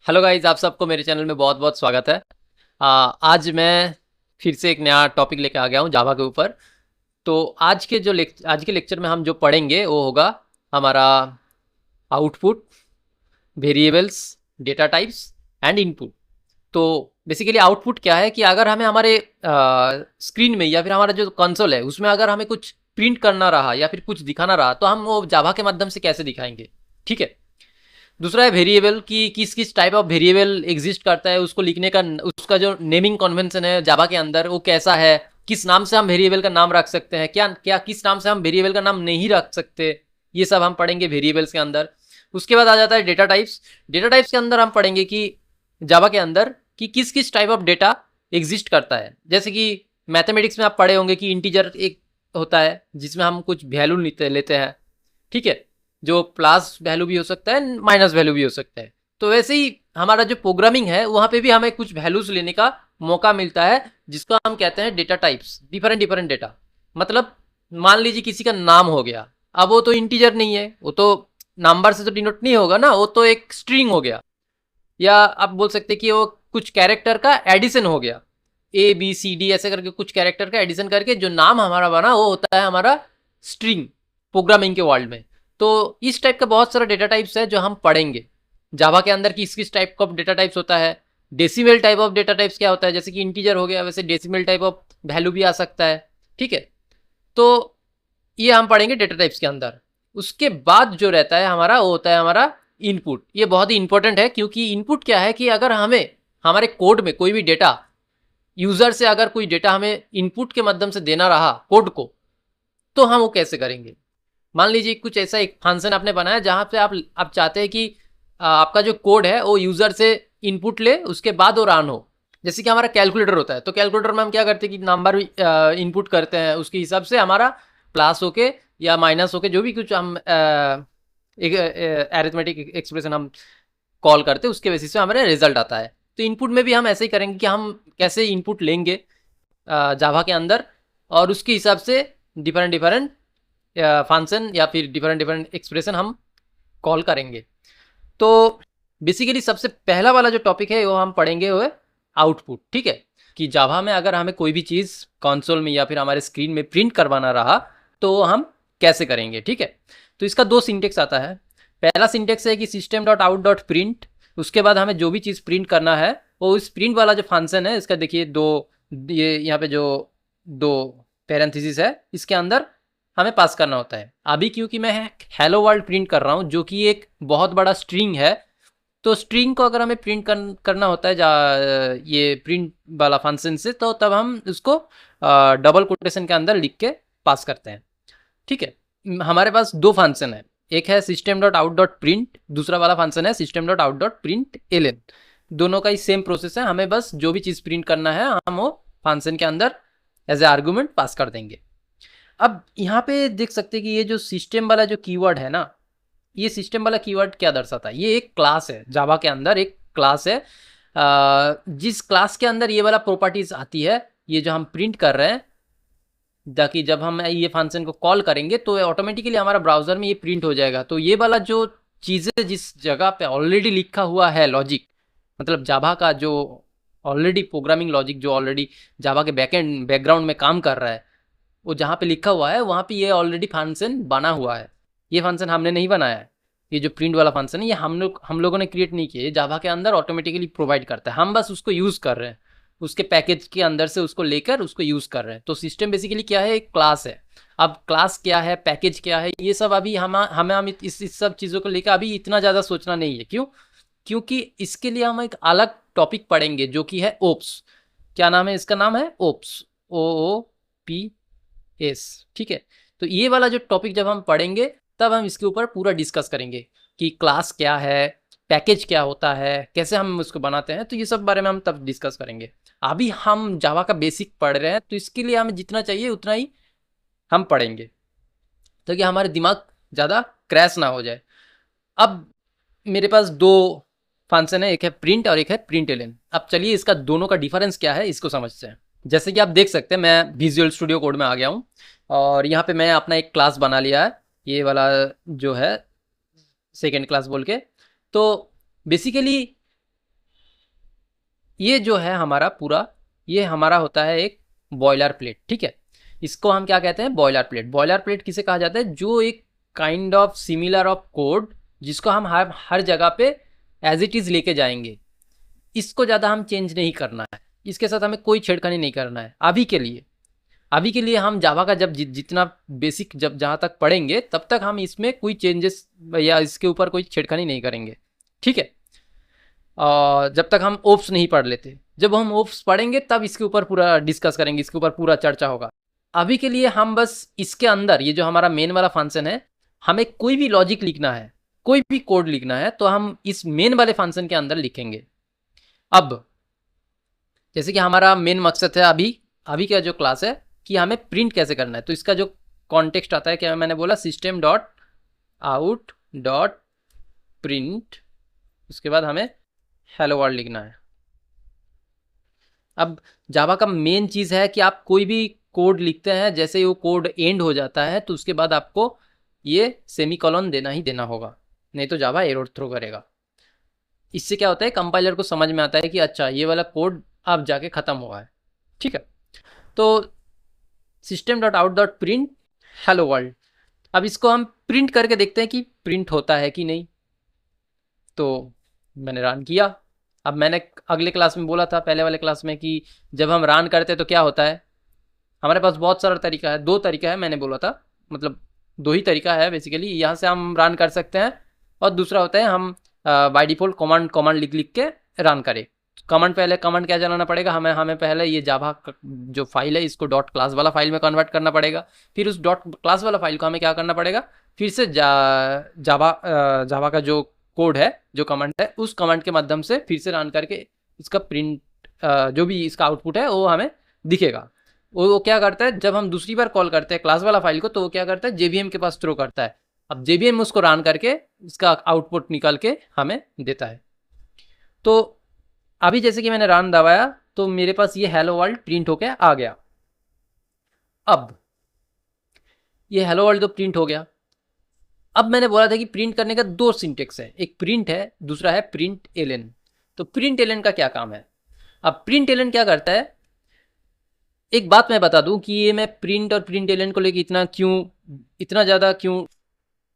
Hello guys, आप सबको मेरे चैनल में बहुत बहुत स्वागत है। आज मैं फिर से एक नया टॉपिक लेके आ गया हूँ जावा के ऊपर। तो आज के लेक्चर में हम जो पढ़ेंगे वो होगा हमारा output, variables, data types and input. तो बेसिकली आउटपुट क्या है कि अगर हमें हमारे स्क्रीन में या फिर हमारा जो कंसोल है उसमें अगर हमें कुछ प्रिंट करना रहा या फिर कुछ दिखाना रहा तो हम वो जावा के माध्यम से कैसे दिखाएंगे। ठीक है। दूसरा है वेरिएबल कि किस किस टाइप ऑफ वेरिएबल एग्जिस्ट करता है, उसको लिखने का उसका जो नेमिंग कन्वेंशन है जावा के अंदर वो कैसा है, किस नाम से हम वेरिएबल का नाम रख सकते हैं, क्या क्या किस नाम से हम वेरिएबल का नाम नहीं रख सकते, ये सब हम पढ़ेंगे वेरिएबल्स के अंदर। उसके बाद आ जाता है डेटा टाइप्स। डेटा टाइप्स के अंदर हम पढ़ेंगे कि जावा के अंदर कि किस किस टाइप ऑफ डेटा एग्जिस्ट करता है। जैसे कि मैथमेटिक्स में आप पढ़े होंगे कि इंटीजर एक होता है जिसमें हम कुछ वैल्यू लेते हैं। ठीक है। जो प्लस वैल्यू भी हो सकता है, माइनस वैल्यू भी हो सकता है। तो वैसे ही हमारा जो प्रोग्रामिंग है वहाँ पे भी हमें कुछ वैल्यूज लेने का मौका मिलता है जिसको हम कहते हैं data types, different different data. मतलब मान लीजिए किसी का नाम हो गया, अब वो तो इंटीजर नहीं है, वो तो नंबर से तो डिनोट नहीं होगा ना, वो तो एक स्ट्रिंग हो गया। या आप बोल सकते कि वो कुछ कैरेक्टर का एडिशन हो गया, ABCD ऐसे करके कुछ कैरेक्टर का एडिशन करके जो नाम हमारा बना वो होता है हमारा स्ट्रिंग प्रोग्रामिंग के वर्ल्ड में। तो इस टाइप का बहुत सारा डेटा टाइप्स है जो हम पढ़ेंगे जावा के अंदर। किस किस टाइप का डेटा टाइप्स होता है, decimal type of data types क्या होता है, जैसे कि इंटीजर हो गया वैसे डेसिमल टाइप ऑफ वैल्यू भी आ सकता है। ठीक है। तो ये हम पढ़ेंगे डेटा टाइप्स के अंदर। उसके बाद जो रहता है हमारा वो होता है हमारा इनपुट। ये बहुत ही इंपॉर्टेंट है क्योंकि इनपुट क्या है कि अगर हमें हमारे कोड में कोई भी डेटा, यूजर से अगर कोई डेटा हमें इनपुट के माध्यम से देना रहा कोड को, तो हम वो कैसे करेंगे। मान लीजिए कुछ ऐसा एक फंक्शन आपने बनाया जहां पे आप चाहते हैं कि आपका जो कोड है वो यूजर से इनपुट ले उसके बाद वो रन हो। जैसे कि हमारा कैलकुलेटर होता है, तो कैलकुलेटर में हम क्या करते हैं कि नंबर इनपुट करते हैं, उसके हिसाब से हमारा प्लस होके या माइनस होके जो भी कुछ हम एक एरिथमेटिक एक्सप्रेशन हम कॉल करते हैं उसके बेसिस पे हमारा रिजल्ट आता है। तो इनपुट में भी हम ऐसे ही करेंगे कि हम कैसे इनपुट लेंगे जावा के अंदर, और उसके हिसाब से डिफरेंट डिफरेंट फंक्शन या फिर डिफरेंट डिफरेंट एक्सप्रेशन हम कॉल करेंगे। तो बेसिकली सबसे पहला वाला जो टॉपिक है वो हम पढ़ेंगे वो है आउटपुट। ठीक है। कि जावा में अगर हमें कोई भी चीज़ कंसोल में या फिर हमारे स्क्रीन में प्रिंट करवाना रहा तो हम कैसे करेंगे। ठीक है। तो इसका दो सिंटेक्स आता है। पहला सिंटेक्स है कि system dot out dot print. उसके बाद हमें जो भी चीज़ प्रिंट करना है वो इस प्रिंट वाला जो फंक्शन है इसका देखिए दो, ये यहाँ पे जो दो पैरेंथेसिस है इसके अंदर हमें पास करना होता है। अभी क्योंकि मैं हेलो वर्ल्ड प्रिंट कर रहा हूँ जो कि एक बहुत बड़ा स्ट्रिंग है, तो स्ट्रिंग को अगर हमें प्रिंट करना होता है ये प्रिंट वाला फंक्शन से, तो तब हम उसको डबल कोटेशन के अंदर लिख के पास करते हैं। ठीक है। हमारे पास दो फंक्शन है, एक है system dot out dot print, दूसरा वाला फंक्शन है system dot out dot print LN. दोनों का ही सेम प्रोसेस है, हमें बस जो भी चीज़ प्रिंट करना है हम वो फंक्शन के अंदर एज ए आर्गूमेंट पास कर देंगे। अब यहाँ पे देख सकते हैं कि ये जो सिस्टम वाला जो कीवर्ड है ना, ये सिस्टम वाला कीवर्ड क्या दर्शाता है। ये एक क्लास है जावा के अंदर, एक क्लास है जिस क्लास के अंदर ये वाला प्रॉपर्टीज आती है, ये जो हम प्रिंट कर रहे हैं, ताकि जब हम ये फंक्शन को कॉल करेंगे तो ऑटोमेटिकली हमारा ब्राउजर में ये प्रिंट हो जाएगा। तो ये वाला जो चीज़ें जिस जगह पे ऑलरेडी लिखा हुआ है लॉजिक, मतलब जावा का जो ऑलरेडी प्रोग्रामिंग लॉजिक जो ऑलरेडी जावा के बैकग्राउंड में काम कर रहा है, वो जहाँ पे लिखा हुआ है वहाँ पे ये ऑलरेडी फंक्शन बना हुआ है। ये फंक्शन हमने नहीं बनाया है। ये जो प्रिंट वाला फंक्शन है ये हम लोगों ने क्रिएट नहीं किया, ये जावा के अंदर ऑटोमेटिकली प्रोवाइड करता है, हम बस उसको यूज़ कर रहे हैं, उसके पैकेज के अंदर से उसको लेकर उसको यूज़ कर रहे हैं। तो सिस्टम बेसिकली क्या है, एक क्लास है। अब क्लास क्या है, पैकेज क्या है, ये सब अभी हम इस सब चीज़ों को लेकर अभी इतना ज़्यादा सोचना नहीं है। क्यों? क्योंकि इसके लिए हम एक अलग टॉपिक पढ़ेंगे जो कि है ओप्स। क्या नाम है इसका? नाम है ओप्स, OOPS। ठीक है। तो ये वाला जो टॉपिक जब हम पढ़ेंगे तब हम इसके ऊपर पूरा डिस्कस करेंगे कि क्लास क्या है, पैकेज क्या होता है, कैसे हम उसको बनाते हैं, तो ये सब बारे में हम तब डिस्कस करेंगे। अभी हम जावा का बेसिक पढ़ रहे हैं तो इसके लिए हमें जितना चाहिए उतना ही हम पढ़ेंगे ताकि हमारे दिमाग ज़्यादा क्रैश ना हो जाए। अब मेरे पास दो फंक्शन है, एक है प्रिंट और एक है प्रिंट एलन। अब चलिए इसका दोनों का डिफरेंस क्या है इसको समझते हैं। जैसे कि आप देख सकते हैं मैं विजुअल स्टूडियो कोड में आ गया हूँ और यहाँ पे मैं अपना एक क्लास बना लिया है, ये वाला जो है सेकेंड क्लास बोल के। तो बेसिकली ये जो है हमारा पूरा, ये हमारा होता है एक बॉयलर प्लेट, ठीक है। इसको हम क्या कहते हैं, बॉयलर प्लेट। बॉयलर प्लेट किसे कहा जाता है, जो एक kind of similar of code जिसको हम हर जगह पे एज इट इज़ लेके जाएंगे। इसको ज़्यादा हम चेंज नहीं करना है, इसके साथ हमें कोई छेड़खानी नहीं करना है अभी के लिए। अभी के लिए हम जावा का जब जितना बेसिक जब जहाँ तक पढ़ेंगे तब तक हम इसमें कोई चेंजेस या इसके ऊपर कोई छेड़खानी नहीं करेंगे, ठीक है। जब तक हम ओप्स नहीं पढ़ लेते, जब हम ओप्स पढ़ेंगे तब इसके ऊपर पूरा डिस्कस करेंगे, इसके ऊपर पूरा चर्चा होगा। अभी के लिए हम बस इसके अंदर, ये जो हमारा मेन वाला फंक्शन है, हमें कोई भी लॉजिक लिखना है, कोई भी कोड लिखना है तो हम इस मेन वाले फंक्शन के अंदर लिखेंगे। अब जैसे कि हमारा मेन मकसद है अभी का जो क्लास है कि हमें प्रिंट कैसे करना है, तो इसका जो कॉन्टेक्स्ट आता है, क्या मैंने बोला, system dot out dot print, उसके बाद हमें हेलो वर्ल्ड लिखना है। अब जावा का मेन चीज़ है कि आप कोई भी कोड लिखते हैं, जैसे ही वो कोड एंड हो जाता है तो उसके बाद आपको ये सेमीकोलन देना ही देना होगा, नहीं तो जावा एरर थ्रो करेगा। इससे क्या होता है, कंपाइलर को समझ में आता है कि अच्छा ये वाला कोड अब जाके ख़त्म हुआ है, ठीक है। तो system dot out dot print hello world, अब इसको हम प्रिंट करके देखते हैं कि प्रिंट होता है कि नहीं। तो मैंने रन किया। अब मैंने अगले क्लास में बोला था, पहले वाले क्लास में, कि जब हम रन करते हैं तो क्या होता है, हमारे पास बहुत सारा तरीका है, 2 तरीका है मैंने बोला था, मतलब 2 ही तरीका है बेसिकली। यहाँ से हम रन कर सकते हैं और दूसरा होता है हम बाय डिफ़ॉल्ट कमांड लिख के रन करें। कमांड क्या चलाना पड़ेगा, हमें पहले ये जावा जो फाइल है इसको डॉट क्लास वाला फाइल में कन्वर्ट करना पड़ेगा। फिर उस डॉट क्लास वाला फाइल को हमें क्या करना पड़ेगा, फिर से जावा का जो कोड है, जो कमांड है, उस कमांड के माध्यम से फिर से रन करके इसका प्रिंट, जो भी इसका आउटपुट है वो हमें दिखेगा। वो क्या करता है, जब हम दूसरी बार कॉल करते हैं क्लास वाला फाइल को, तो वो क्या करता है, जेवीएम के पास थ्रो करता है। अब जेवीएम उसको रन करके इसका आउटपुट निकाल के हमें देता है। तो अभी जैसे कि मैंने रन दबाया तो मेरे पास ये हेलो वर्ल्ड प्रिंट होके आ गया। अब ये हेलो वर्ल्ड तो प्रिंट हो गया। अब मैंने बोला था कि प्रिंट करने का 2 सिंटेक्स है, एक प्रिंट है, दूसरा है प्रिंट एलन। तो प्रिंट एलन का क्या काम है, अब प्रिंट एलन क्या करता है, एक बात मैं बता दूं कि ये मैं प्रिंट और प्रिंट एलन को लेकर इतना ज़्यादा क्यों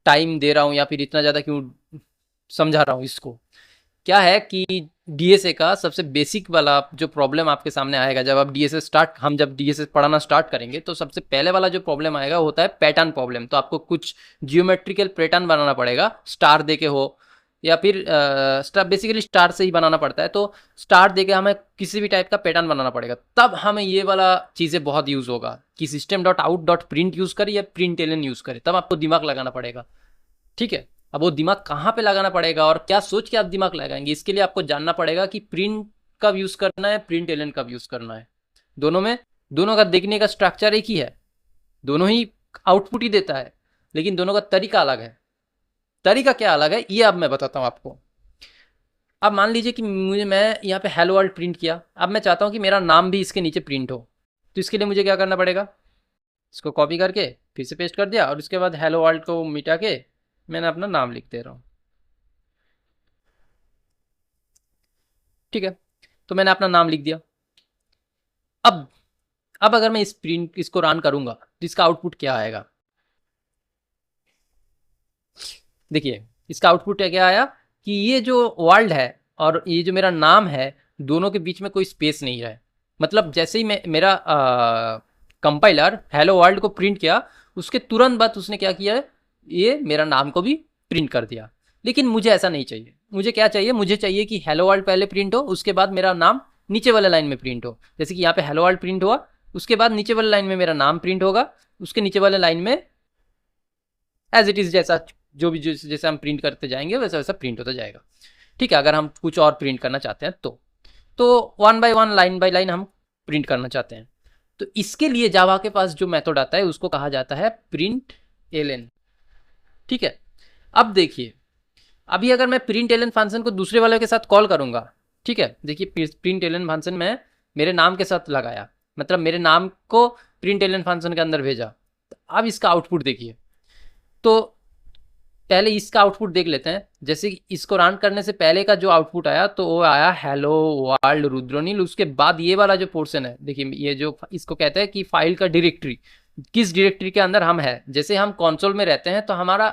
टाइम दे रहा हूँ या फिर इतना ज़्यादा क्यों समझा रहा हूँ इसको। क्या है कि डीएसए का सबसे बेसिक वाला जो प्रॉब्लम आपके सामने आएगा, जब आप हम जब डीएसए पढ़ाना स्टार्ट करेंगे तो सबसे पहले वाला जो प्रॉब्लम आएगा वो होता है पैटर्न प्रॉब्लम। तो आपको कुछ जियोमेट्रिकल पैटर्न बनाना पड़ेगा, स्टार देके हो या फिर बेसिकली स्टार से ही बनाना पड़ता है। तो स्टार देके हमें किसी भी टाइप का पैटर्न बनाना पड़ेगा, तब हमें ये वाला चीज़ें बहुत यूज़ होगा कि system dot out dot print use करें या प्रिंट एलन यूज़ करें, तब आपको दिमाग लगाना पड़ेगा, ठीक है। अब वो दिमाग कहाँ पे लगाना पड़ेगा और क्या सोच के आप दिमाग लगाएंगे, इसके लिए आपको जानना पड़ेगा कि प्रिंट कब यूज़ करना है, प्रिंट एलन कब यूज़ करना है। दोनों का देखने का स्ट्रक्चर एक ही है, दोनों ही आउटपुट ही देता है, लेकिन दोनों का तरीका अलग है। तरीका क्या अलग है ये अब मैं बताता हूँ आपको। अब मान लीजिए कि मैं यहाँ पे हेलो वर्ल्ड प्रिंट किया, अब मैं चाहता हूँ कि मेरा नाम भी इसके नीचे प्रिंट हो, तो इसके लिए मुझे क्या करना पड़ेगा, इसको कॉपी करके फिर से पेस्ट कर दिया और उसके बाद हेलो वर्ल्ड को मिटा के मैंने अपना नाम लिख दे रहा हूँ, ठीक है। तो मैंने अपना नाम लिख दिया। अब अगर मैं इसको रन करूंगा तो इसका आउटपुट क्या आएगा, देखिए इसका आउटपुट क्या आया कि ये जो वर्ल्ड है और ये जो मेरा नाम है, दोनों के बीच में कोई स्पेस नहीं है। मतलब जैसे ही मेरा कंपाइलर हेलो वर्ल्ड को प्रिंट किया, उसके तुरंत बाद उसने क्या किया, ये मेरा नाम को भी प्रिंट कर दिया। लेकिन मुझे ऐसा नहीं चाहिए, मुझे क्या चाहिए, मुझे चाहिए कि हेलो वर्ल्ड पहले प्रिंट हो, उसके बाद मेरा नाम नीचे वाले लाइन में प्रिंट हो। जैसे कि यहाँ पे हेलो वर्ल्ड प्रिंट हुआ, उसके बाद नीचे वाले लाइन में मेरा नाम प्रिंट होगा, उसके नीचे वाले लाइन में एज इट इज़ जैसे हम प्रिंट करते जाएंगे वैसा वैसा प्रिंट होता जाएगा, ठीक है। अगर हम कुछ और प्रिंट करना चाहते हैं तो 1 बाय 1 लाइन बाय लाइन हम प्रिंट करना चाहते हैं, तो इसके लिए जावा के पास जो मेथड आता है उसको कहा जाता है प्रिंट एलन, ठीक है। अब देखिए, अभी अगर मैं प्रिंट एलन फंक्शन को दूसरे वाले के साथ कॉल करूंगा, ठीक है, देखिए प्रिंट एलन फंक्शन में मेरे नाम के साथ लगाया, मतलब मेरे नाम को प्रिंट एलन फंक्शन के अंदर भेजा। अब इसका आउटपुट देखिए, तो पहले इसका आउटपुट देख लेते हैं। जैसे कि इसको रन करने से पहले का जो आउटपुट आया तो वो आया हेलो वर्ल्ड रुद्रोनील। उसके बाद ये वाला जो पोर्शन है, देखिए ये जो इसको कहते हैं कि फाइल का डायरेक्टरी, किस डायरेक्टरी के अंदर हम है। जैसे हम कंसोल में रहते हैं तो हमारा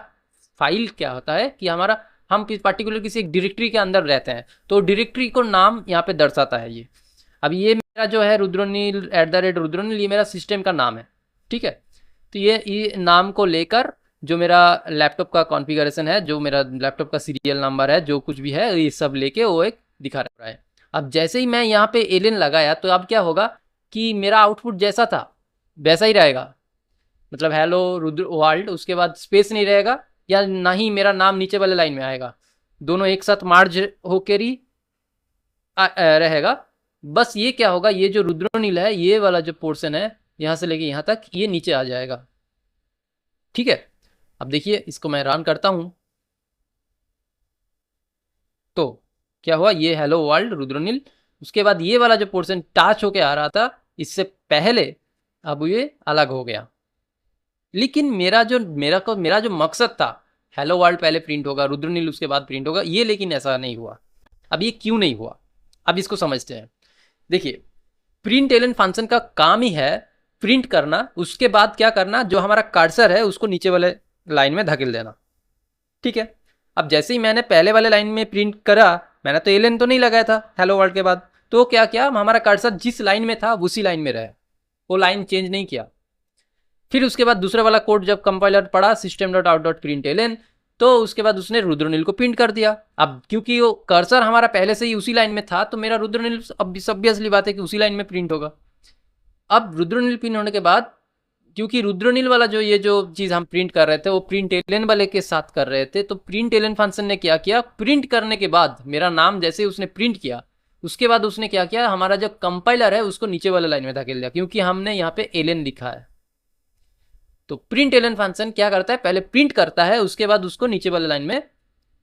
फाइल क्या होता है कि हमारा हम पर्टिकुलर किसी एक डायरेक्टरी के अंदर रहते हैं, तो डायरेक्टरी को नाम यहाँ पे दर्शाता है ये। अब ये मेरा जो है रुद्रोनील @रुद्रोनील, ये मेरा सिस्टम का नाम है, ठीक है। तो ये नाम को लेकर जो मेरा लैपटॉप का कॉन्फ़िगरेशन है, जो मेरा लैपटॉप का सीरियल नंबर है, जो कुछ भी है, ये सब लेके वो एक दिखा रहा है। अब जैसे ही मैं यहाँ पे एलियन लगाया तो अब क्या होगा कि मेरा आउटपुट जैसा था वैसा ही रहेगा, मतलब हेलो रुद्र वर्ल्ड, उसके बाद स्पेस नहीं रहेगा या ना ही मेरा नाम नीचे वाले लाइन में आएगा, दोनों एक साथ मार्ज होकर ही रहेगा। बस ये क्या होगा, ये जो रुद्रोनील है, ये वाला जो पोर्शन है यहाँ से लेके यहाँ तक, ये नीचे आ जाएगा, ठीक है। अब देखिए इसको मैं रन करता हूँ तो क्या हुआ, ये हेलो वर्ल्ड रुद्रोनील। उसके बाद ये वाला जो पोर्शन टच होके आ रहा था इससे पहले, अब ये अलग हो गया। लेकिन मेरा जो मकसद था, हेलो वर्ल्ड पहले प्रिंट होगा, रुद्रोनील उसके बाद प्रिंट होगा, ये लेकिन ऐसा नहीं हुआ। अब ये क्यों नहीं हुआ, अब इसको समझते हैं। देखिए प्रिंट एलन फंक्शन का काम ही है प्रिंट करना, उसके बाद क्या करना, जो हमारा कर्सर है उसको नीचे वाले लाइन में धकेल देना, ठीक है। अब जैसे ही मैंने पहले वाले लाइन में प्रिंट करा, मैंने तो एलन तो नहीं लगाया था हेलो वर्ल्ड के बाद, तो क्या किया, हमारा कर्सर जिस लाइन में था उसी लाइन में रहे, वो लाइन चेंज नहीं किया। फिर उसके बाद दूसरा वाला कोड जब कंपाइलर पढ़ा system.out.println, तो उसके बाद उसने रुद्रोनील को प्रिंट कर दिया। अब क्योंकि वो कर्सर हमारा पहले से ही उसी लाइन में था, तो मेरा रुद्रोनील अब ऑब्वियसली बात है कि उसी लाइन में प्रिंट होगा। अब रुद्रोनील प्रिंट होने के बाद, क्योंकि रुद्रोनील वाला ये जो चीज़ हम प्रिंट कर रहे थे वो प्रिंट एलन वाले के साथ कर रहे थे, तो प्रिंट एलन फंक्शन ने क्या किया, प्रिंट करने के बाद मेरा नाम जैसे ही उसने प्रिंट किया, उसके बाद उसने क्या किया, हमारा जो कंपाइलर है उसको नीचे वाले लाइन में धकेल दिया, क्योंकि हमने यहाँ पे एलन लिखा है। तो प्रिंट एलन फंक्शन क्या करता है, पहले प्रिंट करता है, उसके बाद उसको नीचे वाले लाइन में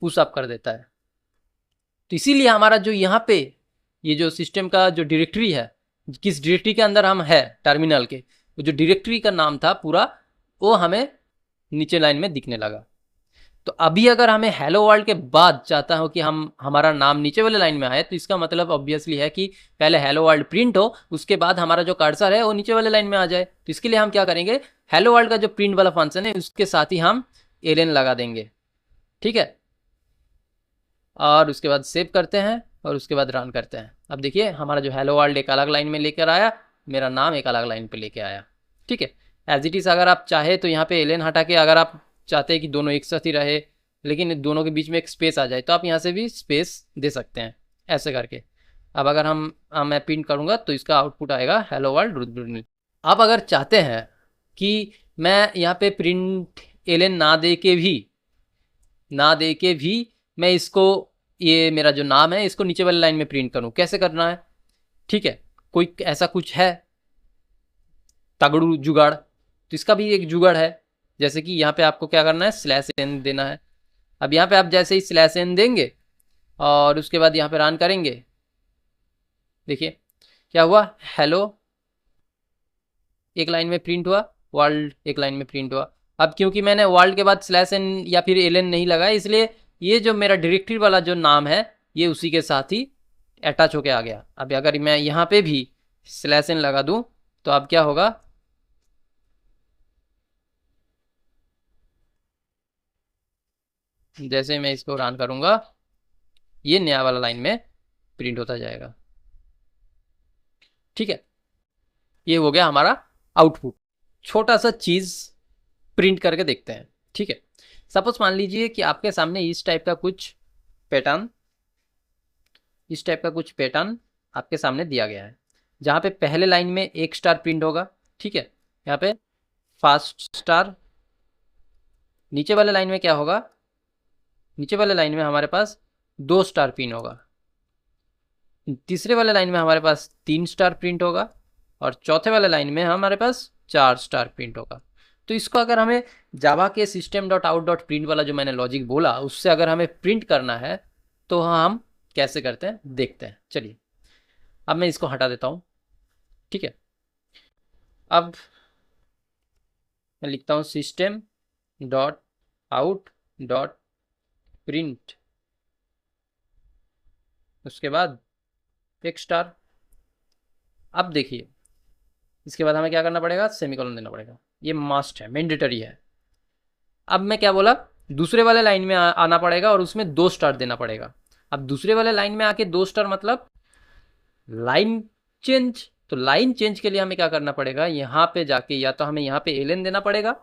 पुश अप कर देता है। तो इसीलिए हमारा जो यहाँ पे ये जो सिस्टम का जो डायरेक्टरी है, किस डायरेक्टरी के अंदर हम है टर्मिनल के, वो जो डायरेक्टरी का नाम था पूरा, वो हमें नीचे लाइन में दिखने लगा। तो अभी अगर हमें हेलो वर्ल्ड के बाद चाहता हो कि हमारा नाम नीचे वाले लाइन में आए, तो इसका मतलब ऑब्वियसली है कि पहले हेलो वर्ल्ड प्रिंट हो, उसके बाद हमारा जो कर्सर है वो नीचे वाले लाइन में आ जाए। तो इसके लिए हम क्या करेंगे, हेलो वर्ल्ड का जो प्रिंट वाला फंक्शन है उसके साथ ही हम एलियन लगा देंगे, ठीक है। और उसके बाद सेव करते हैं और उसके बाद रन करते हैं। अब देखिए हमारा जो हेलो वर्ल्ड एक अलग लाइन में लेकर आया, मेरा नाम एक अलग लाइन पे लेके आया, ठीक है। एज इट इज़ अगर आप चाहे तो यहाँ पे एलियन हटा के, अगर आप चाहते हैं कि दोनों एक साथ ही रहे लेकिन दोनों के बीच में एक स्पेस आ जाए, तो आप यहाँ से भी स्पेस दे सकते हैं ऐसे करके। अब अगर मैं प्रिंट करूँगा तो इसका आउटपुट आएगा हेलो वर्ल्ड रुद्रोनील। अब अगर चाहते हैं कि मैं यहाँ पे प्रिंट एलियन ना दे के भी मैं इसको, ये मेरा जो नाम है इसको नीचे वाली लाइन में प्रिंट करूँ, कैसे करना है, ठीक है। कोई ऐसा कुछ है तगड़ू जुगाड़, तो इसका भी एक जुगाड़ है। जैसे कि यहाँ पे आपको क्या करना है, /n देना है। अब यहाँ पे आप जैसे ही /n देंगे और उसके बाद यहाँ पे रन करेंगे, देखिए क्या हुआ, हेलो एक लाइन में प्रिंट हुआ, वर्ल्ड एक लाइन में प्रिंट हुआ। अब क्योंकि मैंने वर्ल्ड के बाद /n या फिर एलियन नहीं लगाया, इसलिए ये जो मेरा डायरेक्टरी वाला जो नाम है ये उसी के साथ ही अटैच होके आ गया। अब अगर मैं यहाँ पे भी /n लगा दूँ तो अब क्या होगा, जैसे मैं इसको रन करूँगा ये नया वाला लाइन में प्रिंट होता जाएगा, ठीक है। ये हो गया हमारा आउटपुट। छोटा सा चीज़ प्रिंट करके देखते हैं, ठीक है। सपोज मान लीजिए कि आपके सामने इस टाइप का कुछ पैटर्न आपके सामने दिया गया है, जहाँ पे पहले लाइन में एक स्टार प्रिंट होगा, ठीक है। यहाँ पे फर्स्ट स्टार, नीचे वाले लाइन में क्या होगा, नीचे वाले लाइन में हमारे पास 2 स्टार प्रिंट होगा, तीसरे वाले लाइन में हमारे पास 3 स्टार प्रिंट होगा और चौथे वाले लाइन में हमारे पास 4 स्टार प्रिंट होगा। तो इसको अगर हमें जावा के system.out.print वाला जो मैंने लॉजिक बोला उससे अगर हमें प्रिंट करना है तो हम कैसे करते हैं देखते हैं। चलिए अब मैं इसको हटा देता हूँ, ठीक है। अब मैं लिखता हूँ system.out.println डॉट प्रिंट, उसके बाद एक स्टार। अब देखिए इसके बाद हमें क्या करना पड़ेगा, सेमीकोलन देना पड़ेगा, ये मस्ट है, मैंडेटरी है। अब मैं क्या बोला, दूसरे वाले लाइन में आना पड़ेगा और उसमें 2 स्टार देना पड़ेगा। अब दूसरे वाले लाइन में आके 2 स्टार मतलब लाइन चेंज। तो लाइन चेंज के लिए हमें क्या करना पड़ेगा, यहाँ पे जाके या तो हमें यहाँ पे एल देना पड़ेगा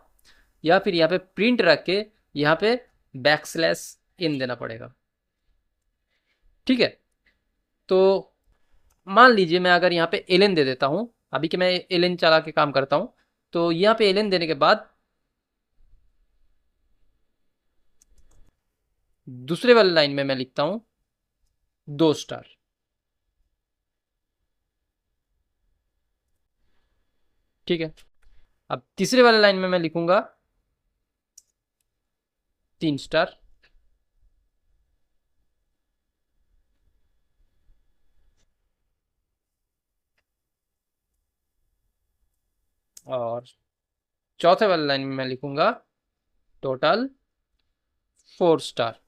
या फिर यहाँ पे प्रिंट रख के यहाँ पे बैकस्लैश इन देना पड़ेगा। ठीक है, तो मान लीजिए मैं अगर यहाँ पे एल दे देता हूँ, अभी कि मैं एल चला के काम करता हूँ, तो यहाँ पे एल देने के बाद दूसरे वाले लाइन में मैं लिखता हूँ 2 स्टार। ठीक है, अब तीसरे वाले लाइन में मैं लिखूंगा 3 स्टार। और चौथे वाले लाइन में मैं लिखूंगा टोटल 4 स्टार।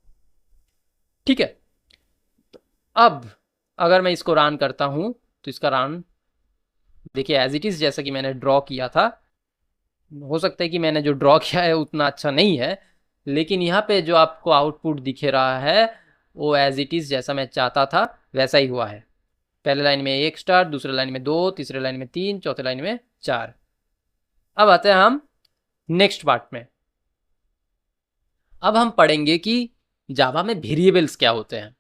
ठीक है, अब अगर मैं इसको रन करता हूं तो इसका रन देखिए एज इट इज जैसा कि मैंने ड्रॉ किया था। हो सकता है कि मैंने जो ड्रॉ किया है उतना अच्छा नहीं है, लेकिन यहाँ पे जो आपको आउटपुट दिख रहा है वो एज इट इज जैसा मैं चाहता था वैसा ही हुआ है। पहले लाइन में 1 स्टार, दूसरे लाइन में 2, तीसरे लाइन में 3, चौथे लाइन में 4। अब आते हैं हम नेक्स्ट पार्ट में। अब हम पढ़ेंगे कि जावा में वेरिएबल्स क्या होते हैं।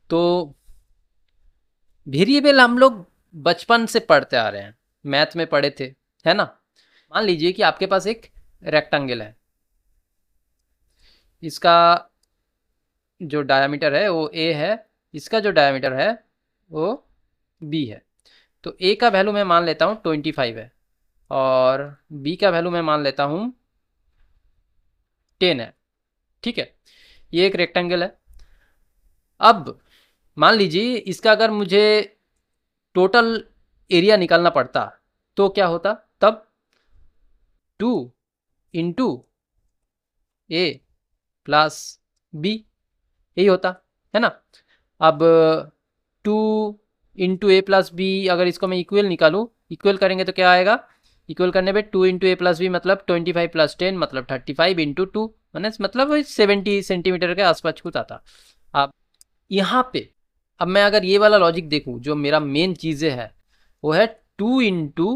तो वेरिएबल हम लोग बचपन से पढ़ते आ रहे हैं, मैथ में पढ़े थे, है ना। मान लीजिए कि आपके पास एक रेक्टेंगल है, इसका जो डायमीटर है वो a है, इसका जो डायमीटर है वो b है। तो a का वैल्यू मैं मान लेता हूँ 25 है और b का वैल्यू मैं मान लेता हूँ 10 है। ठीक है, ये एक रेक्टेंगल है। अब मान लीजिए इसका अगर मुझे टोटल एरिया निकालना पड़ता तो क्या होता, तब 2 इंटू ए प्लस बी, यही होता है ना। अब 2 इंटू ए प्लस बी, अगर इसको मैं इक्वल निकालूँ, इक्वल करेंगे तो क्या आएगा, इक्वल करने पे 2 इंटू ए प्लस बी मतलब 25 प्लस 10 मतलब 35 इंटू 2 मतलब 70 सेंटीमीटर के आसपास कुछ आता। अब यहाँ पे अब मैं अगर ये वाला लॉजिक देखूँ, जो मेरा मेन चीज़ें है वो है 2 इंटू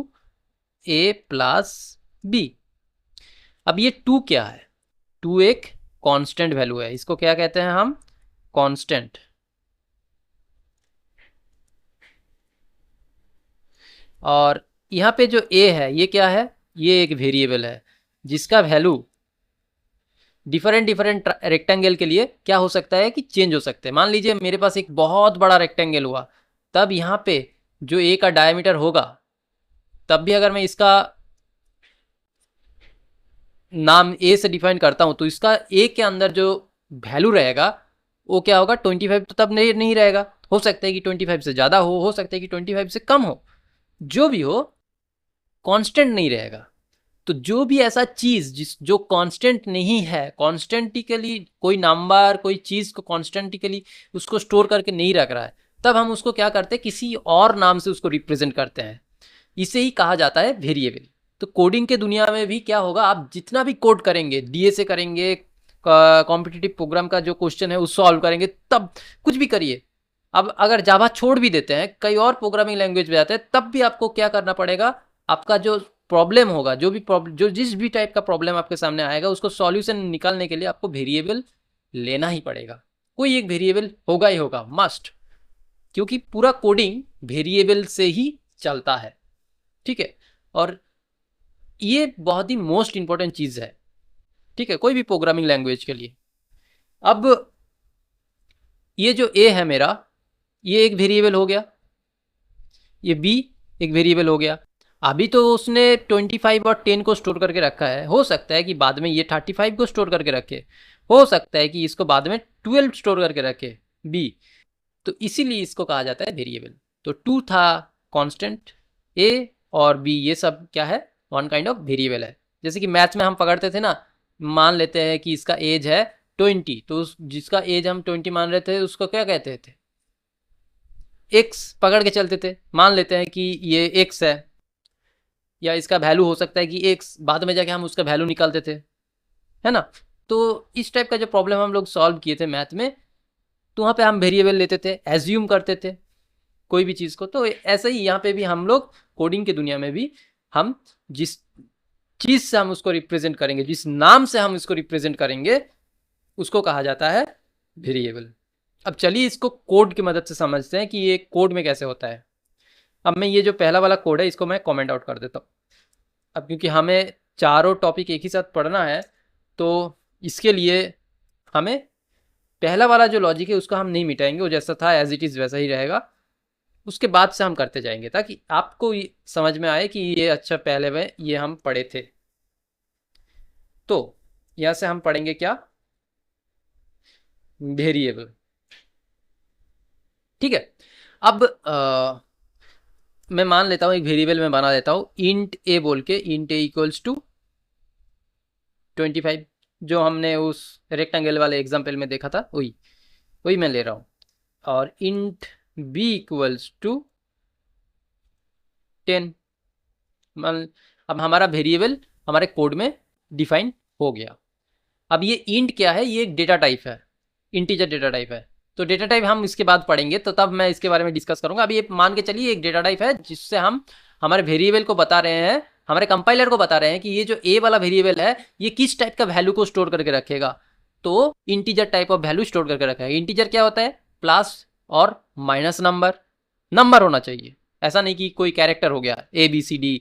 ए प्लस बी। अब ये 2 क्या है, 2 एक कांस्टेंट वैल्यू है, इसको क्या कहते हैं हम, कांस्टेंट। और यहाँ पे जो a है ये क्या है, ये एक वेरिएबल है जिसका वैल्यू डिफरेंट रेक्टेंगल के लिए क्या हो सकता है कि चेंज हो सकते हैं। मान लीजिए मेरे पास एक बहुत बड़ा रेक्टेंगल हुआ, तब यहाँ पे जो a का डायमीटर होगा, तब भी अगर मैं इसका नाम a से डिफाइन करता हूँ तो इसका a के अंदर जो वैल्यू रहेगा वो क्या होगा, 25। तो तब नहीं रहेगा, हो सकता है कि 25 से ज़्यादा हो सकता है कि 25 से कम हो, जो भी हो कांस्टेंट नहीं रहेगा। तो जो भी ऐसा चीज़ जो कांस्टेंट नहीं है, कॉन्स्टेंटिकली कोई नंबर कोई चीज़ को कॉन्स्टेंटिकली उसको स्टोर करके नहीं रख रहा है, तब हम उसको क्या करते हैं, किसी और नाम से उसको रिप्रेजेंट करते हैं, इसे ही कहा जाता है वेरिएबल। तो कोडिंग के दुनिया में भी क्या होगा, आप जितना भी कोड करेंगे, डीए से करेंगे, कॉम्पिटिटिव प्रोग्राम का जो क्वेश्चन है उसको सॉल्व करेंगे, तब कुछ भी करिए। अब अगर जावा छोड़ भी देते हैं, कई और प्रोग्रामिंग लैंग्वेज में जाते हैं, तब भी आपको क्या करना पड़ेगा, आपका जो प्रॉब्लम होगा, जो भी प्रॉब्लम, जो जिस भी टाइप का प्रॉब्लम आपके सामने आएगा, उसको सॉल्यूशन निकालने के लिए आपको वेरिएबल लेना ही पड़ेगा। कोई एक वेरिएबल होगा ही होगा, मस्ट, क्योंकि पूरा कोडिंग वेरिएबल से ही चलता है। ठीक है, और ये बहुत ही मोस्ट इंपॉर्टेंट चीज़ है, ठीक है, कोई भी प्रोग्रामिंग लैंग्वेज के लिए। अब ये जो ए है मेरा, ये एक वेरिएबल हो गया, ये बी एक वेरिएबल हो गया। अभी तो उसने 25 और 10 को स्टोर करके रखा है, हो सकता है कि बाद में ये 35 को स्टोर करके रखे, हो सकता है कि इसको बाद में 12 स्टोर करके रखे बी, तो इसीलिए इसको कहा जाता है वेरिएबल। तो 2 था कांस्टेंट, ए और बी ये सब क्या है, वन काइंड ऑफ वेरिएबल है। जैसे कि मैथ्स में हम पकड़ते थे ना, मान लेते हैं कि इसका एज है 20, तो जिसका एज हम 20 मान रहे थे उसको क्या कहते थे, एक्स पकड़ के चलते थे। मान लेते हैं कि ये एक्स है, या इसका वैल्यू हो सकता है कि एक्स, बाद में जाके हम उसका वैल्यू निकालते थे, है ना। तो इस टाइप का जो प्रॉब्लम हम लोग सॉल्व किए थे मैथ में, तो वहाँ पे हम वेरिएबल लेते थे, एज्यूम करते थे कोई भी चीज़ को। तो ऐसे ही यहाँ पे भी हम लोग कोडिंग की दुनिया में भी हम जिस चीज़ से हम उसको रिप्रेजेंट करेंगे, जिस नाम से हम इसको रिप्रेजेंट करेंगे, उसको कहा जाता है वेरिएबल। अब चलिए इसको कोड की मदद से समझते हैं कि ये कोड में कैसे होता है। अब मैं ये जो पहला वाला कोड है इसको मैं कमेंट आउट कर देता हूँ। अब क्योंकि हमें चारों टॉपिक एक ही साथ पढ़ना है, तो इसके लिए हमें पहला वाला जो लॉजिक है उसका हम नहीं मिटाएंगे, वो जैसा था एज इट इज़ वैसा ही रहेगा। उसके बाद से हम करते जाएंगे ताकि आपको समझ में आए कि ये अच्छा पहले में ये हम पढ़े थे। तो यहाँ से हम पढ़ेंगे क्या, वेरिएबल। ठीक है। अब मैं मान लेता हूँ एक वेरिएबल में बना देता हूँ इंट ए बोल के, इंट ए इक्वल्स टू 25, जो हमने उस रेक्टेंगल वाले एग्जाम्पल में देखा था वही मैं ले रहा हूँ। और इंट बी इक्वल्स टू 10। अब हमारा वेरिएबल हमारे कोड में डिफाइन हो गया। अब ये इंट क्या है, ये एक डेटा टाइप है, इंटीजर डेटा टाइप है। तो डेटा टाइप हम इसके बाद पढ़ेंगे, तो तब मैं इसके बारे में डिस्कस करूंगा। अभी ये मान के चलिए एक डेटा टाइप है जिससे हम हमारे वेरिएबल को बता रहे हैं, हमारे कंपाइलर को बता रहे हैं कि ये जो ए वाला वेरिएबल है ये किस टाइप का वैल्यू को स्टोर करके रखेगा। तो integer type of value store करके रखेगा। इंटीजर क्या होता है, प्लस और माइनस नंबर होना चाहिए। ऐसा नहीं कि कोई कैरेक्टर हो गया ABCD,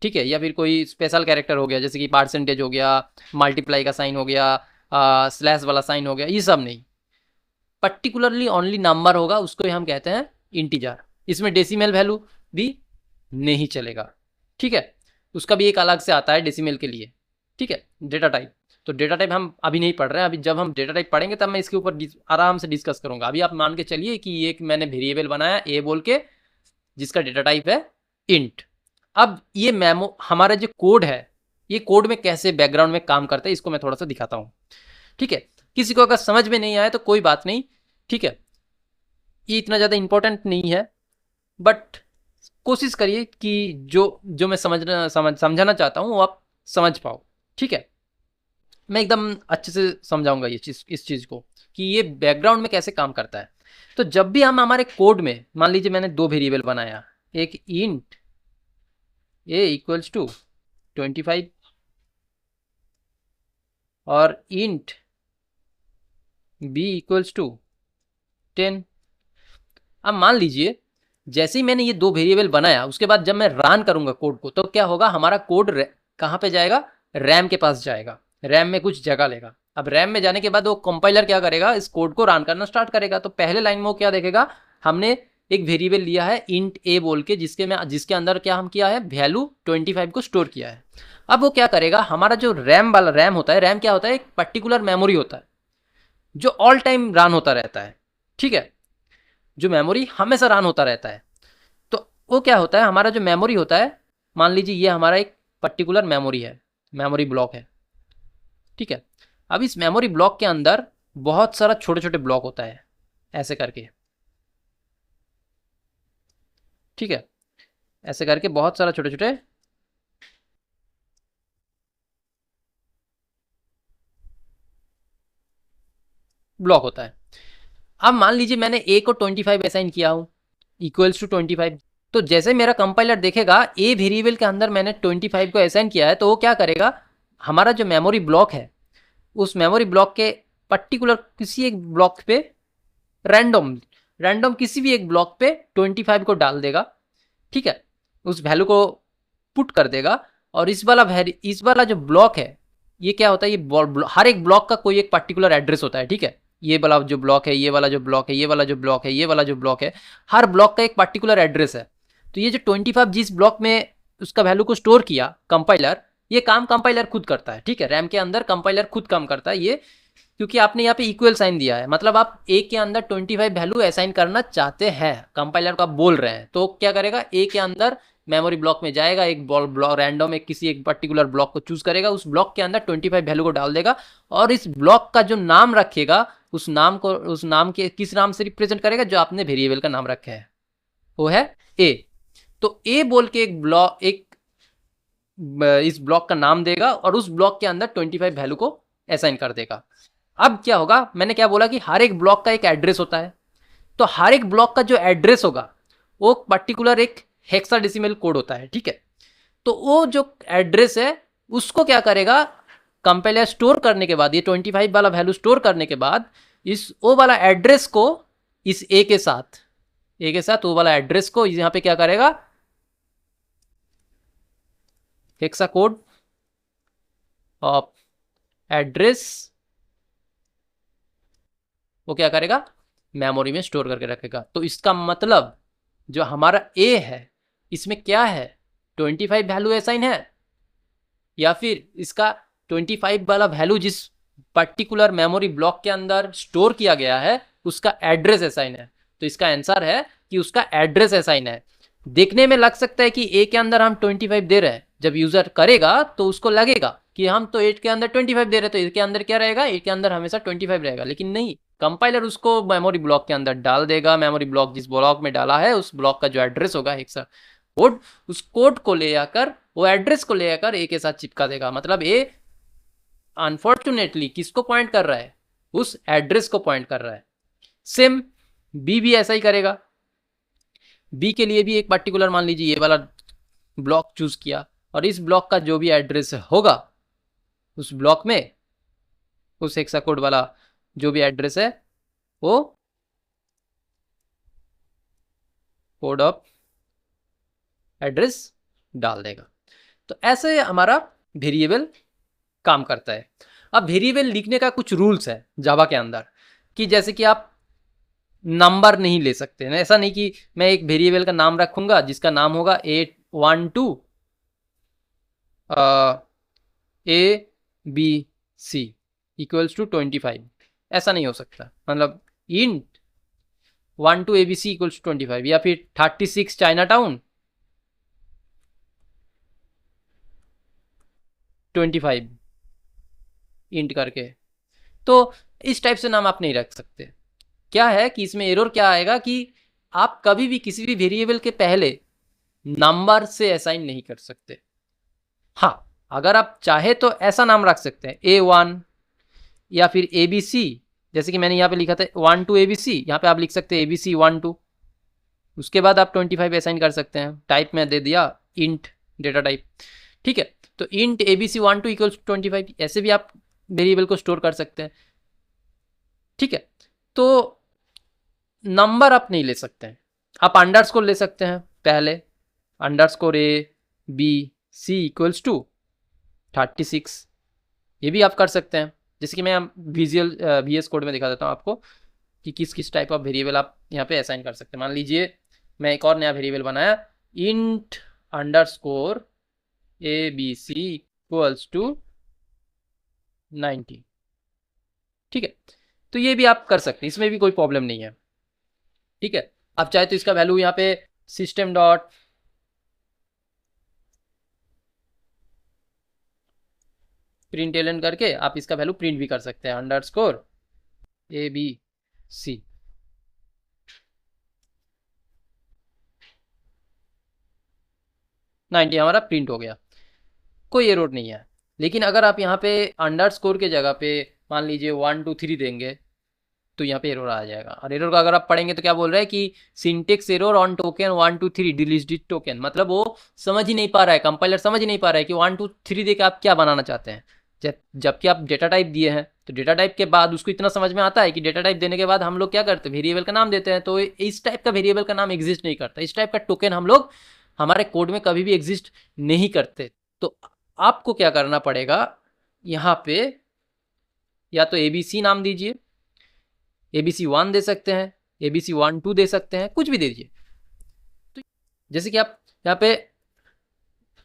ठीक है, या फिर कोई स्पेशल कैरेक्टर हो गया जैसे कि परसेंटेज हो गया, मल्टीप्लाई का साइन हो गया, स्लैश वाला साइन हो गया, ये सब नहीं। पर्टिकुलरली ओनली नंबर होगा, उसको ही हम कहते हैं इंटीजर। इसमें डेसिमल वैल्यू भी नहीं चलेगा, ठीक है। उसका भी एक अलग से आता है डेसिमल के लिए, ठीक है, डेटा टाइप। तो डेटा टाइप हम अभी नहीं पढ़ रहे हैं, अभी जब हम डेटा टाइप पढ़ेंगे तब मैं इसके ऊपर आराम से डिस्कस करूंगा। अभी आप मान के चलिए कि एक मैंने वेरिएबल बनाया ए बोल के, जिसका डेटा टाइप है इंट। अब ये हमारा जो कोड है, ये कोड में कैसे बैकग्राउंड में काम करता है इसको मैं थोड़ा सा दिखाता हूँ, ठीक है। किसी को अगर समझ में नहीं आए तो कोई बात नहीं, ठीक है, ये इतना ज़्यादा इंपॉर्टेंट नहीं है, बट कोशिश करिए कि जो मैं समझाना चाहता हूँ वो आप समझ पाओ, ठीक है। मैं एकदम अच्छे से समझाऊंगा इस चीज़ को कि ये बैकग्राउंड में कैसे काम करता है। तो जब भी हम हमारे कोड में, मान लीजिए मैंने दो वेरिएबल बनाया, एक इंट ए इक्वल्स टू 25 और इंट बी इक्वल्स टू 10। अब मान लीजिए जैसे ही मैंने ये दो वेरिएबल बनाया, उसके बाद जब मैं रन करूंगा कोड को, तो क्या होगा, हमारा कोड कहाँ पे जाएगा, रैम के पास जाएगा, रैम में कुछ जगह लेगा। अब रैम में जाने के बाद वो कंपाइलर क्या करेगा, इस कोड को रन करना स्टार्ट करेगा। तो पहले लाइन में वो क्या देखेगा, हमने एक वेरिएबल लिया है इंट ए बोल के, जिसके अंदर क्या हम किया है, वैल्यू 25 को स्टोर किया है। अब वो क्या करेगा, हमारा जो रैम होता है, रैम क्या होता है, एक पर्टिकुलर मेमोरी होता है जो ऑल टाइम रन होता रहता है, ठीक है, जो मेमोरी हमेशा रन होता रहता है। तो वो क्या होता है, हमारा जो मेमोरी होता है, मान लीजिए ये हमारा एक पर्टिकुलर मेमोरी है, मेमोरी ब्लॉक है, ठीक है। अब इस मेमोरी ब्लॉक के अंदर बहुत सारा छोटे छोटे ब्लॉक होता है, ऐसे करके, ठीक है, ऐसे करके बहुत सारा छोटे छोटे ब्लॉक होता है। अब मान लीजिए मैंने ए को 25 असाइन किया हूँ, इक्वल्स टू 25। तो जैसे मेरा कंपाइलर देखेगा ए वेरिएबल के अंदर मैंने 25 को असाइन किया है, तो वो क्या करेगा, हमारा जो मेमोरी ब्लॉक है, उस मेमोरी ब्लॉक के पर्टिकुलर किसी एक ब्लॉक पे रैंडम किसी भी एक ब्लॉक पे 25 को डाल देगा, ठीक है, उस वैल्यू को पुट कर देगा। और इस वाला जो ब्लॉक है, ये क्या होता है, ये हर एक ब्लॉक का कोई एक पर्टिकुलर एड्रेस होता है, ठीक है। ये वाला जो ब्लॉक है, ये वाला जो ब्लॉक है, ये वाला जो ब्लॉक है, ये वाला जो ब्लॉक है, हर ब्लॉक का एक पर्टिकुलर एड्रेस है। तो ये जो 25 जिस ब्लॉक में उसका वैल्यू को स्टोर किया कंपाइलर, ये काम कंपाइलर खुद करता है, ठीक है, रैम के अंदर कंपाइलर खुद काम करता है ये, क्योंकि आपने यहाँ पे इक्वल साइन दिया है, मतलब आप ए के अंदर 25 वैल्यू असाइन करना चाहते हैं, कंपाइलर को आप बोल रहे हैं, तो क्या करेगा, ए के अंदर मेमोरी ब्लॉक में जाएगा, एक ब्लॉक रैंडम एक किसी एक पर्टिकुलर ब्लॉक को चूज करेगा, उस ब्लॉक के अंदर 25 वैल्यू को डाल देगा और इस ब्लॉक का जो नाम रखेगा उस नाम के किस नाम से रिप्रेजेंट करेगा, जो आपने वेरिएबल का नाम रखा है वो है ए। तो ए बोल के इस ब्लॉक का नाम देगा और उस ब्लॉक के अंदर 25 वैल्यू को असाइन कर देगा। अब क्या होगा, मैंने क्या बोला कि हर एक ब्लॉक का एक एड्रेस होता है, तो हर एक ब्लॉक का जो एड्रेस होगा वो पर्टिकुलर एक हेक्साडेसिमल कोड होता है, ठीक है। तो वो जो एड्रेस है उसको क्या करेगा, कंपाइलर स्टोर करने के बाद, ये 25 वाला वैल्यू स्टोर करने के बाद इस ओ वाला एड्रेस को इस ए के साथ वो वाला एड्रेस को यहां पे क्या करेगा, हेक्सा कोड ऑफ एड्रेस वो क्या करेगा, मेमोरी में स्टोर करके रखेगा। तो इसका मतलब जो हमारा ए है इसमें क्या है, 25 वैल्यू असाइन है, या फिर इसका 25 वाला वैल्यू जिस पर्टिकुलर मेमोरी ब्लॉक के अंदर स्टोर किया गया है उसका एड्रेस असाइन है। तो इसका आंसर है कि उसका एड्रेस असाइन है। देखने में लग सकता है कि ए के अंदर हम 25 दे रहे हैं, जब यूजर करेगा तो उसको लगेगा कि हम तो 8 के अंदर 25 दे रहे हैं, तो ए के अंदर क्या रहेगा, ए के अंदर हमेशा 25 रहेगा। लेकिन नहीं, कंपाइलर उसको मेमोरी ब्लॉक के अंदर डाल देगा। मेमोरी ब्लॉक जिस ब्लॉक में डाला है उस ब्लॉक का जो एड्रेस होगा हेक्सा कोड, उस कोड को ले आकर वो एड्रेस को ले आकर ए के साथ चिपका देगा। मतलब ए अनफॉर्चुनेटली किसको पॉइंट कर रहा है, उस एड्रेस को पॉइंट कर रहा है। सेम बी भी ऐसा ही करेगा। बी के लिए भी एक पर्टिकुलर मान लीजिए ये वाला ब्लॉक चूज किया और इस ब्लॉक का जो भी एड्रेस होगा उस ब्लॉक में उस हेक्सा कोड वाला जो भी एड्रेस है वो कोड ऑफ एड्रेस डाल देगा। तो ऐसे हमारा वेरिएबल काम करता है। अब वेरिएबल लिखने का कुछ रूल्स है जावा के अंदर, कि जैसे कि आप नंबर नहीं ले सकते हैं। ऐसा नहीं कि मैं एक वेरिएबल का नाम रखूंगा जिसका नाम होगा 812 ABC इक्वल्स टू 25, ऐसा नहीं हो सकता। मतलब इंट 12 ABC इक्वल्स टू 25 या फिर 36 चाइना टाउन 25 इंट करके, तो इस टाइप से नाम आप नहीं रख सकते। क्या है कि इसमें एरर क्या आएगा कि आप कभी भी किसी भी वेरिएबल के पहले नंबर से असाइन नहीं कर सकते। हाँ, अगर आप चाहे तो ऐसा नाम रख सकते हैं A1 या फिर ABC, जैसे कि मैंने यहाँ पे लिखा था 12 ABC, यहाँ पे आप लिख सकते हैं ABC 12, उसके बाद आप 25 असाइन कर सकते हैं। टाइप में दे दिया इंट डेटा टाइप, ठीक है। तो इंट ABC 12 इक्वल्स 25, ऐसे भी आप वेरिएबल को स्टोर कर सकते हैं, ठीक है। तो नंबर आप नहीं ले सकते हैं, आप अंडरस्कोर ले सकते हैं पहले, अंडरस्कोर ABC इक्वल्स टू 36, ये भी आप कर सकते हैं। जैसे कि मैं विजुअल VS कोड में दिखा देता हूँ आपको कि किस किस टाइप ऑफ वेरिएबल आप यहाँ पे असाइन कर सकते हैं। मान लीजिए मैं एक और नया वेरिएबल बनाया, int underscore ABC equals to 90, ठीक है। तो ये भी आप कर सकते हैं, इसमें भी कोई प्रॉब्लम नहीं है, ठीक है। आप चाहे तो इसका वैल्यू यहाँ पे सिस्टम डॉट प्रिंट एलन करके आप इसका वैल्यू प्रिंट भी कर सकते हैं, अंडरस्कोर ABC। हमारा प्रिंट हो गया, कोई एरर नहीं है। लेकिन अगर आप यहाँ पे अंडरस्कोर के जगह पे मान लीजिए 1 2 3 देंगे तो यहाँ पे एरर आ जाएगा। और एरर का अगर आप पढ़ेंगे तो क्या बोल रहा है कि syntax error on token 1 2 3 deleted token, मतलब वो समझ ही नहीं पा रहा है, कंपाइलर समझ ही नहीं पा रहा है कि 1 2 3 देकर आप क्या बनाना चाहते हैं। जबकि आप डेटा टाइप दिए हैं तो डेटा टाइप के बाद उसको इतना समझ में आता है कि डेटा टाइप देने के बाद हम लोग क्या करते हैं, वेरिएबल का नाम देते हैं। तो इस टाइप का वेरिएबल का नाम एग्जिस्ट नहीं करता, इस टाइप का टोकन हम लोग हमारे कोड में कभी भी एग्जिस्ट नहीं करते। तो आपको क्या करना पड़ेगा, यहाँ पे या तो ABC नाम दीजिए, ABC 1 दे सकते हैं, ABC 1 2 दे सकते हैं, कुछ भी दे दीजिए। तो जैसे कि आप यहाँ पे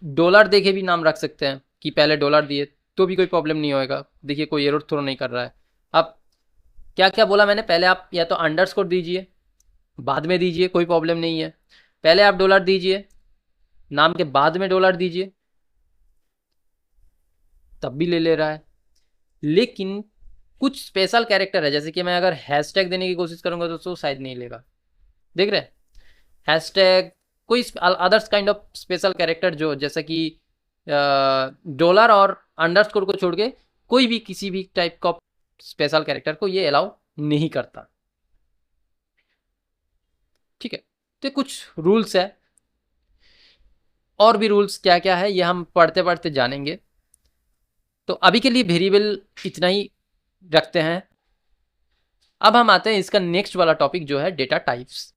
डॉलर देके भी नाम रख सकते हैं कि पहले डॉलर दिए तो भी कोई प्रॉब्लम नहीं होएगा। देखिए कोई एरर थ्रो नहीं कर रहा है। अब क्या क्या बोला मैंने, पहले आप या तो अंडरस्कोर दीजिए, बाद में दीजिए, कोई प्रॉब्लम नहीं है। पहले आप डॉलर दीजिए, नाम के बाद में डॉलर दीजिए, तब भी ले रहा है। लेकिन कुछ स्पेशल कैरेक्टर है, जैसे कि मैं अगर हैशटैग देने की कोशिश करूंगा तो शायद नहीं लेगा। देख रहे, हैशटैग, कोई others kind of special character जो जैसा कि डॉलर और अंडरस्कोर को छोड़ के कोई भी किसी भी टाइप का स्पेशल कैरेक्टर को ये अलाउ नहीं करता। ठीक है, तो कुछ रूल्स है, और भी रूल्स क्या क्या है ये हम पढ़ते पढ़ते जानेंगे। तो अभी के लिए वेरिएबल इतना ही रखते हैं। अब हम आते हैं इसका नेक्स्ट वाला टॉपिक जो है डेटा टाइप्स।